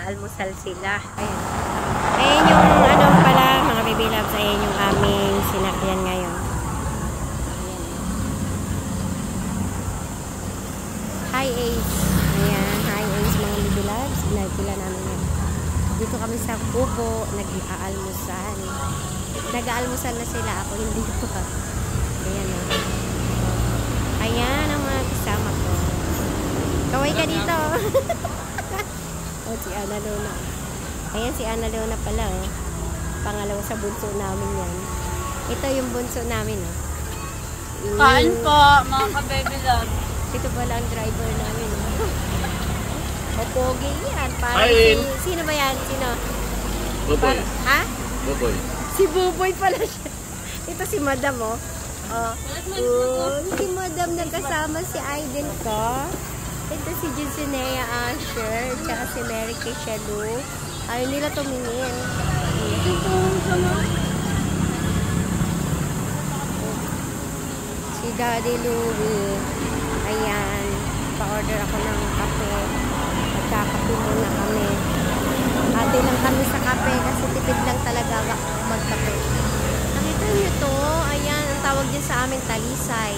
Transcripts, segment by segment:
nag-aalmusal sila. Ayan. Ayan yung ano pala, mga baby loves. Ayan yung aming sinakyan ngayon. Hi Ace. Ayan, hi Ace mga baby loves. Nagkila namin yan. Dito kami sa Kubo, nag-aalmusal. Nag-aalmusal na sila, ako hindi pa. Ayan o. Ayan ang mga kasama ko. Kaway ka dito. Oh, si Ana Luna. Ayan si Ana Luna pala oh. Pangalawa sa bunso namin yan. Ito yung bunso namin oh. Kain po, mga ka-baby love. Ito pala ang driver namin oh. Popogi yan. Parang sino ba yan? Sino? Buboy. Ha? Buboy. Si Buboy pala siya. Ito si Madam oh. Si Madam nagkasama si Aiden ko. Ito si Jinsinea Asher. Tsaka si Mary Kay Shalu. Ayaw nila tumingin. Si Daddy Louie. Ayan. Pa-order ako ng kape. Magkakape muna kami. Ate lang kami sa kape kasi tipid lang talaga magkape. Nakita niyo to? Ayan, ang tawag din sa amin talisay.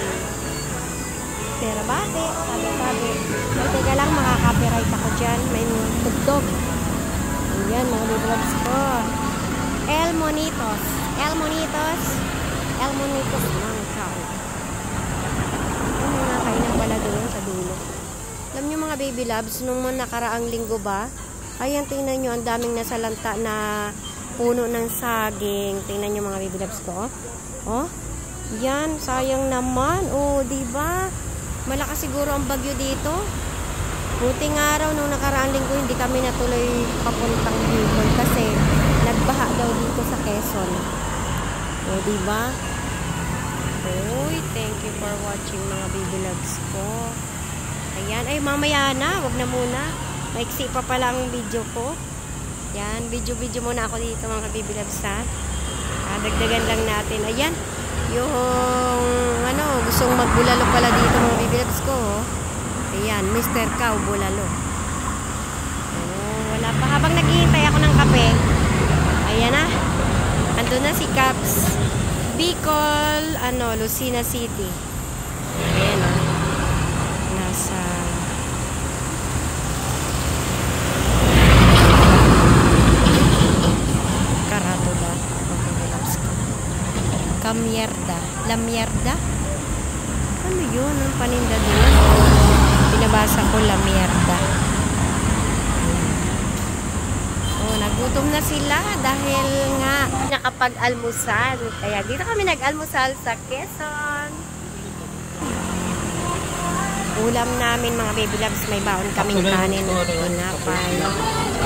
Pero bate, sabi. Ay, teka lang, makaka-copyright ako dyan. May tugtog. Ayan, mga vlogs ko. El Monitos. El Monitos. El Monitos ng tao. Ang mga kainan pala doon sa dulo. Alam nyo mga baby loves, nung nakaraang linggo ba, ayan, tingnan nyo, ang daming nasalanta na puno ng saging. Tingnan nyo mga baby loves ko. Oh, yan, sayang naman. Oh, diba? Malakas siguro ang bagyo dito. Buting araw nung nakaraang linggo, hindi kami natuloy papuntang Bicol kasi nagbaha daw dito sa Quezon. Oh, diba? Uy, thank you for watching mga baby loves ko. Ayan, ay mamaya na, wag na muna. Maiksi pa pala ang video ko. Yan, video muna ako dito mga baby loves ha. Dagdagan lang natin. Ayan, yung ano, gustong magbulalo pala dito mga baby loves ko. Ayan, Mr. Cow Bulalo. Oh, wala pa. Habang naghihintay ako ng kape, ayan na. Andun na si Caps. Bicol, ano, Lucena City. Ayan na. Nasa Karatula. Kamierda. La Mierda? Ano yun? Ang paninda doon? Pinabasa ko La Mierda. Oh, nagutom na sila dahil nga nakapag-almusal. Kaya dito kami nag-almusal sa Quezon. Ulam namin mga baby loves, may baon kaming kanin at tinapay.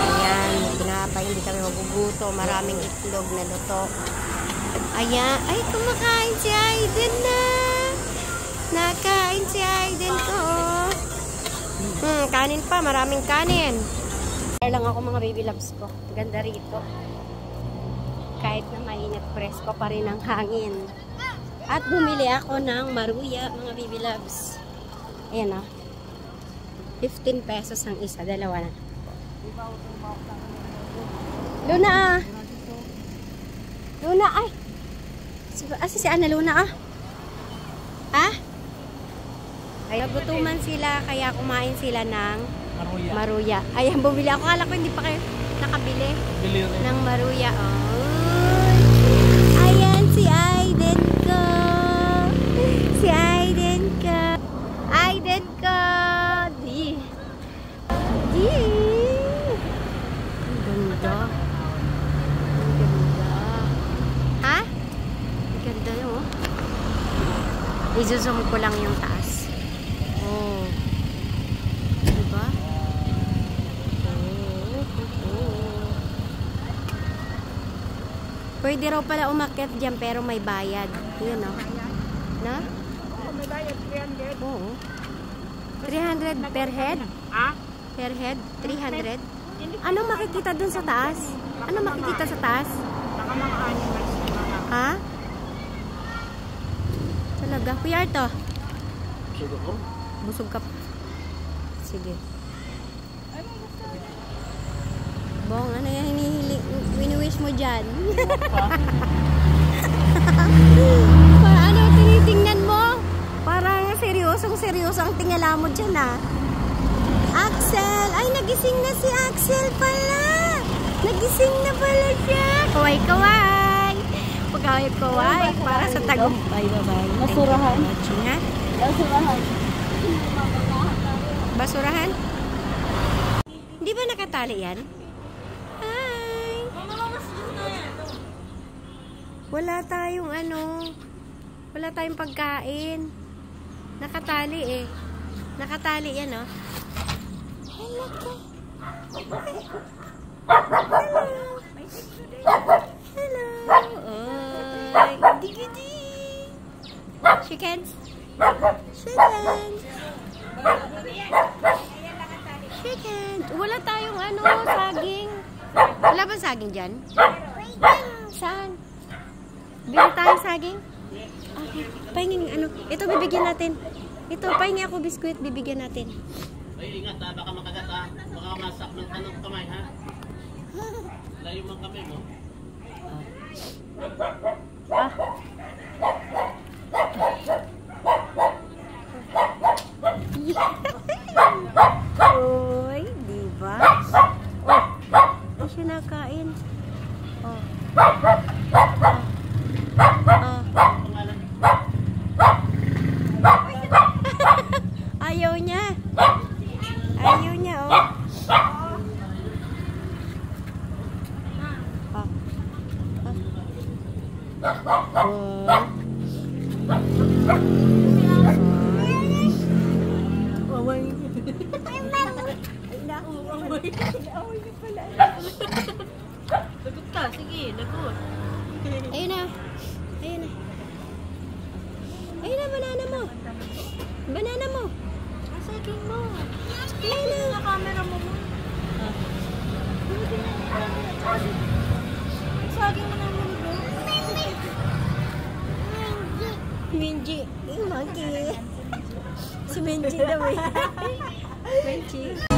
Ayan, tinapay, hindi kami maguguto. Maraming itlog na luto. Ayan, ay kumakain si Aiden na. Nakain si Aiden ko. Kanin pa, maraming kanin. Kaya lang ako mga baby loves ko. Ganda rito. Kahit na mainit, presko pa rin ang hangin. At bumili ako ng maruya mga baby loves. Ayan o. 15 pesos ang isa. Dalawa na. Luna ah. Luna ay. Si Ana Luna ah. Ha? Ay, nagutuman sila. Kaya kumain sila ng maruya. Ayan, bumili ako. Kala ko hindi pa kayo nakabili ng maruya. Oh. Ayan si Aiden ko. Si Aiden ko. Aiden ko. Di. Ang ganda. Ang ganda. Ha? Ang ganda yun oh. I-zoom ko lang yung taas. Oh. Diba? Oh. Pwede raw pala umakyat dyan pero may bayad. Yun oh. Na? May bayad 300. Oo. 300 per head? Ah? Per head? 300? Anong makikita dun sa taas? Anong makikita sa taas? Baka mga animals. Ha? Talaga? Kuya Arto? Busog ako? Busog ka pa. Sige. Bong, ano yung wini-wish mo dyan? Ano tinitingnan mo? Parang seryoso ang tingala mo dyan ah. Axel! Ay, nagising na si Axel pala! Nagising na pala siya! Kaway-kaway! Pagkaway-kaway para sa tagumpay. Bye-bye. Basurahan. Ha? Basurahan. Basurahan? Hindi ba nakatali yan? Hi! Wala tayong wala tayong pagkain. Nakatali eh. Nakatali yan oh. Hello ko. Hello. Oy, digidi. Chickens. Chickens. Chickens. Wala tayong saging. Wala ba saging dyan? Saan? Bili tayong saging? Okay. Pahingin ito bibigyan natin. Ito, pahingi ako biskuit, bibigyan natin. Ay, ingat ha, baka makagat ha. Baka masak ng kanong kamay ha. Layo mang kamay mo. Uy, diba? Oh, hindi siya nakain. Oh. Ayaw niya. Ayaw niya, oh. Lagot ka, sige, lagot. Ayun na. Ayun na. Ayun na, banana mo. Banana mo. Saging mo. Ayun na. Sa camera mo mo. Saging mo naman mo. Minji. Monkey. Si Minji daw eh. Minji.